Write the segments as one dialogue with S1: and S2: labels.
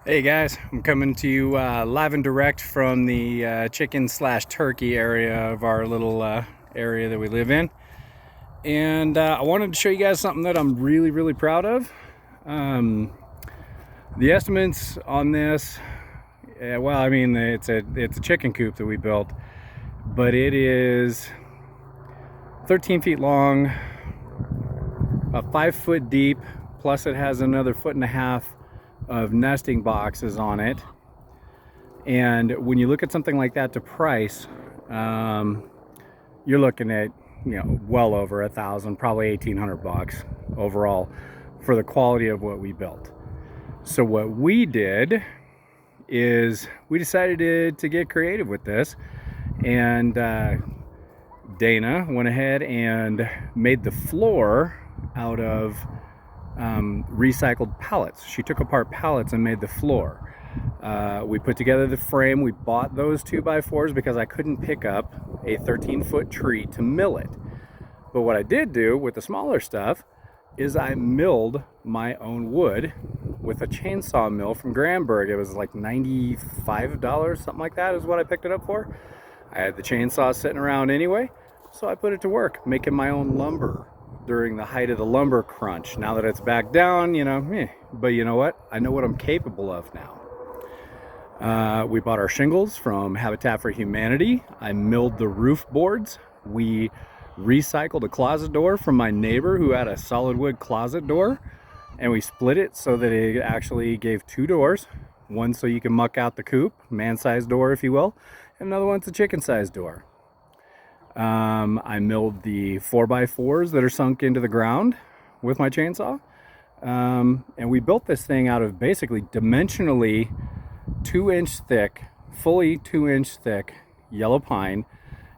S1: Hey guys, I'm coming to you live and direct from the chicken/turkey area of our little area that we live in. And I wanted to show you guys something that I'm really proud of. Um, the estimates on this, well, I mean, it's a chicken coop that we built, but it is 13 feet long, about 5 foot deep, plus it has another 1.5 feet of nesting boxes on it. And when you look at something like that to price, you're looking at, well over 1,000, probably 1,800 bucks overall for the quality of what we built. So what we did is we decided to get creative with this, and Dana went ahead and made the floor out of recycled pallets. She took apart pallets and made the floor. We put together the frame. We bought those 2x4s because I couldn't pick up a 13-foot tree to mill it. But what I did do with the smaller stuff is I milled my own wood with a chainsaw mill from Granberg. It was like $95, something like that is what I picked it up for. I had the chainsaw sitting around anyway, so I put it to work making my own lumber during the height of the lumber crunch. Now that it's back down, but you know what? I know what I'm capable of now. We bought our shingles from Habitat for Humanity. I milled the roof boards. We recycled a closet door from my neighbor who had a solid wood closet door, and we split it so that it actually gave 2 doors. One so you can muck out the coop, man-sized door if you will, and another one's a chicken-sized door. I milled the 4x4s that are sunk into the ground with my chainsaw. And we built this thing out of basically dimensionally 2-inch thick, fully 2-inch thick yellow pine.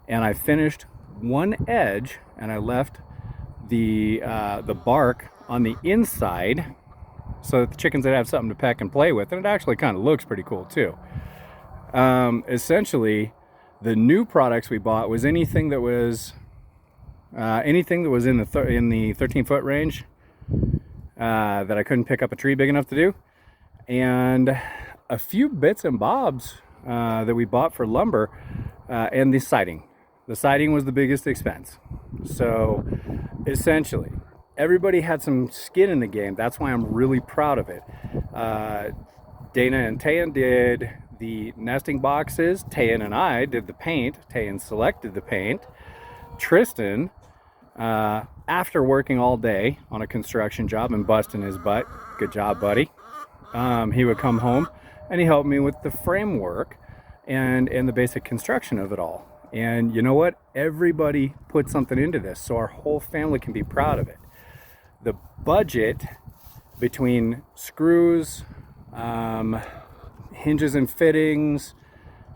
S1: And I finished one edge and I left the bark on the inside so that the chickens would have something to peck and play with. And it actually kind of looks pretty cool too. Essentially, the new products we bought was anything that was in the 13-foot range that I couldn't pick up a tree big enough to do, and a few bits and bobs that we bought for lumber, and the siding. The siding was the biggest expense. So essentially, everybody had some skin in the game. That's why I'm really proud of it. Dana and Tayan did the nesting boxes. Tayan and I did the paint. Tayan selected the paint. Tristan, after working all day on a construction job and busting his butt, good job, buddy, he would come home and he helped me with the framework and the basic construction of it all. And you know what? Everybody put something into this, so our whole family can be proud of it. The budget between screws, hinges and fittings,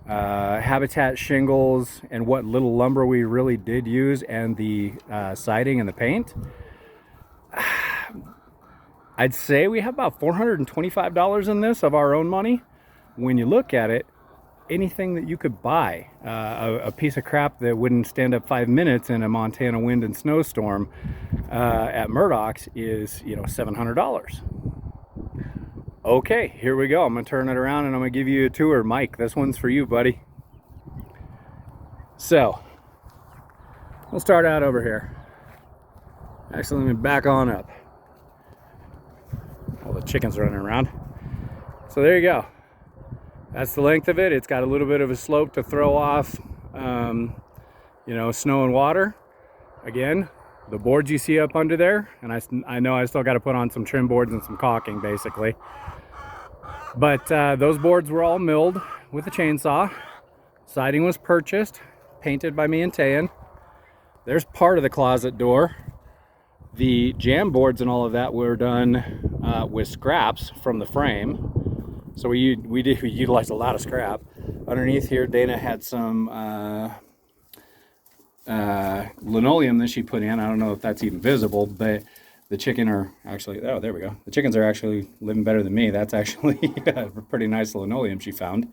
S1: Habitat shingles, and what little lumber we really did use, and the siding and the paint, I'd say we have about $425 in this of our own money. When you look at it, anything that you could buy, a piece of crap that wouldn't stand up 5 minutes in a Montana wind and snowstorm at Murdoch's is, $700. Okay, here we go. I'm gonna turn it around and I'm gonna give you a tour. Mike, this one's for you, buddy. So, we'll start out over here. Actually, let me back on up. All the chickens running around. So there you go. That's the length of it. It's got a little bit of a slope to throw off, snow and water. Again, the boards you see up under there, and I know I still got to put on some trim boards and some caulking basically. But those boards were all milled with a chainsaw. Siding was purchased, painted by me and Tayan. There's part of the closet door. The jam boards and all of that were done with scraps from the frame. So we utilized a lot of scrap. Underneath here, Dana had some linoleum that she put in. I don't know if that's even visible, but the chicken are actually, oh, there we go. The chickens are actually living better than me. That's actually a pretty nice linoleum she found.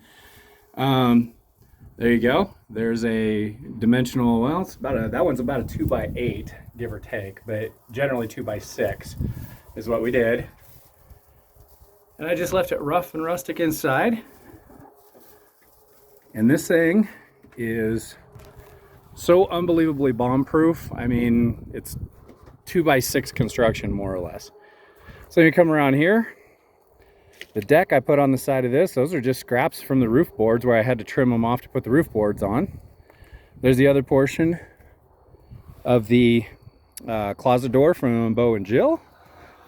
S1: There you go. There's a dimensional, well, that one's about a 2x8, give or take, but generally 2x6 is what we did. And I just left it rough and rustic inside. And this thing is so unbelievably bomb-proof. I mean, it's 2x6 construction, more or less. So you come around here, the deck I put on the side of this, those are just scraps from the roof boards where I had to trim them off to put the roof boards on. There's the other portion of the closet door from Bo and Jill.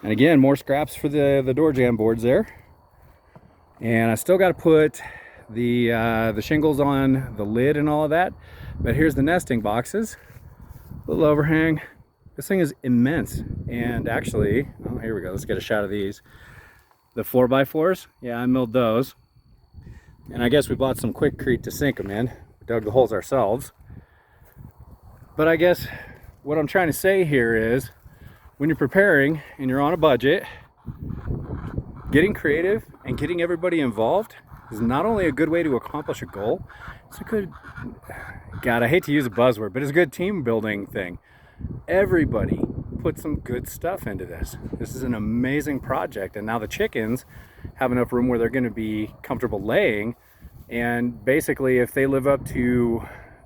S1: And again, more scraps for the door jamb boards there. And I still got to put the shingles on the lid and all of that. But here's the nesting boxes. Little overhang. This thing is immense. And actually, oh, here we go. Let's get a shot of these. The 4x4s, yeah, I milled those. And I guess we bought some Quickcrete to sink them in. We dug the holes ourselves. But I guess what I'm trying to say here is, when you're preparing and you're on a budget, getting creative and getting everybody involved is not only a good way to accomplish a goal, it's a good, God, I hate to use a buzzword, but it's a good team building thing. Everybody put some good stuff into this. This is an amazing project, and now the chickens have enough room where they're going to be comfortable laying, and basically if they live up to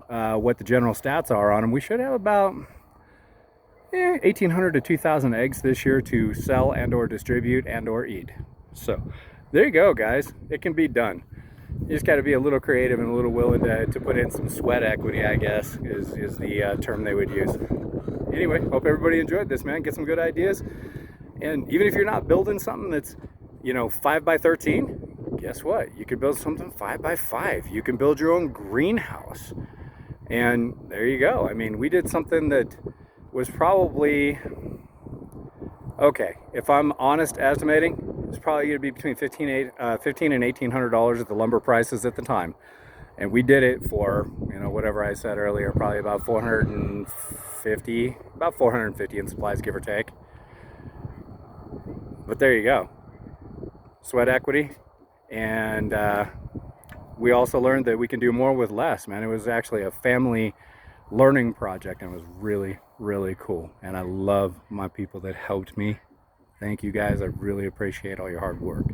S1: what the general stats are on them, we should have about 1,800 to 2,000 eggs this year to sell and or distribute and or eat. So there you go, guys. It can be done. You just got to be a little creative and a little willing to put in some sweat equity, I guess, is the term they would use. Anyway, hope everybody enjoyed this, man. Get some good ideas. And even if you're not building something that's, 5x13, guess what? You could build something 5x5. You can build your own greenhouse. And there you go. I mean, we did something that was probably, okay, if I'm honest estimating, it's probably going to be between $1,500 and $1,800 at the lumber prices at the time. And we did it for, whatever I said earlier, probably about 450 in supplies, give or take. But there you go. Sweat equity. And we also learned that we can do more with less, man. It was actually a family learning project, and it was really, really cool. And I love my people that helped me. Thank you guys. I really appreciate all your hard work.